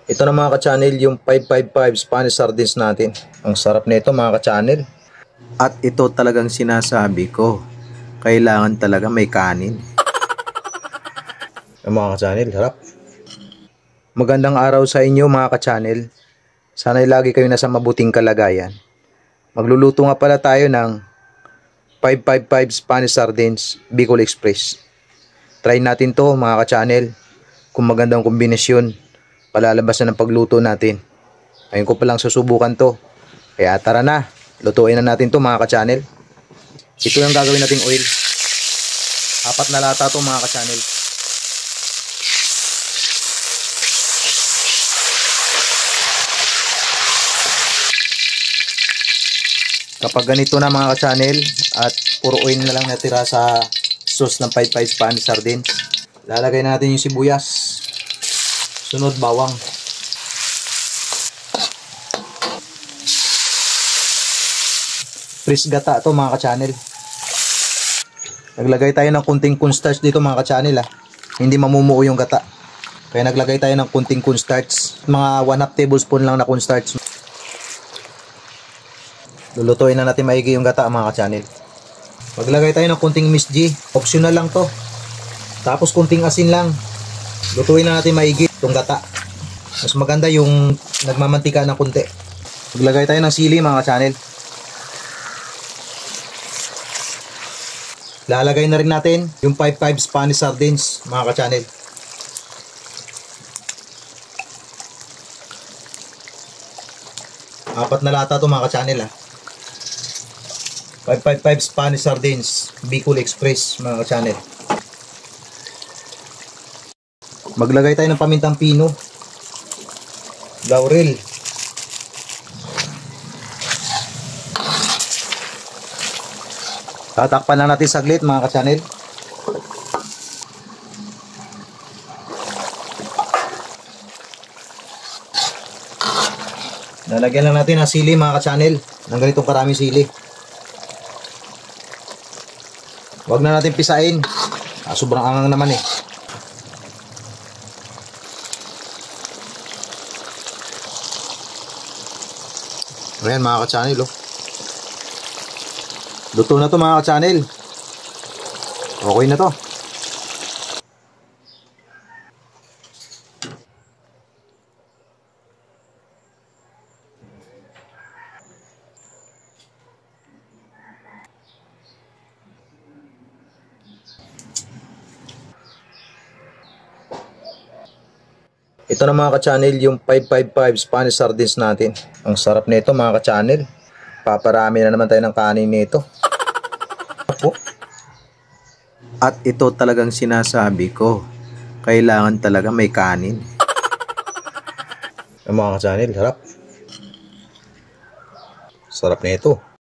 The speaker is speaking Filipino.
Ito na mga ka-channel, yung 555 Spanish sardines natin. Ang sarap nito mga ka-channel. At ito talagang sinasabi ko, kailangan talaga may kanin. Mga ka-channel, harap. Magandang araw sa inyo mga ka-channel. Sana'y lagi kayo nasa mabuting kalagayan. Magluluto nga pala tayo ng 555 Spanish sardines Bicol Express. Try natin to mga ka-channel. Kung magandang kombinasyon, palalabas na ng pagluto natin. Ayun ko palang susubukan to. Kaya tara na, lutuin na natin to mga ka-channel. Ito yung gagawin nating oil. 4 na lata to mga ka-channel. Kapag ganito na mga ka-channel at puro oil na lang natira sa sauce ng 55 Spanish sardines, lalagay natin yung sibuyas. Sunod bawang. Fresh gata to mga ka-channel. Naglagay tayo ng kunting cornstarch dito mga ka-channel. Hindi mamumuo yung gata. Kaya naglagay tayo ng kunting cornstarch. Mga 1/2 tablespoon lang na cornstarch. Lulutuin na natin maigi yung gata mga ka-channel. Maglagay tayo ng kunting Miss G. Optional lang to. Tapos kunting asin lang. Lutuin na natin maigi itong gata. Mas maganda yung nagmamantika ng kunti. Maglagay tayo ng sili mga ka-channel. Lalagay na rin natin yung 55 Spanish sardines mga ka-channel. Apat na lata to mga ka-channel 555 Spanish sardines Bicol Express mga ka-channel. Maglagay tayo ng pamintang pino, laurel, tatakpan na natin saglit mga ka-channel. Lalagyan lang natin ng sili mga ka-channel, ng ganitong karaming sili. Huwag na natin pisain, sobrang angang naman eh. Ayan mga ka-channel luto na to mga ka-channel. Okay na to. Ito na mga ka-channel yung 555 Spanish sardines natin. Ang sarap nito mga ka-channel. Paparami na naman tayo ng kanin nito. At ito talagang sinasabi ko, kailangan talaga may kanin. Mga ka-channel, harap. Sarap nito.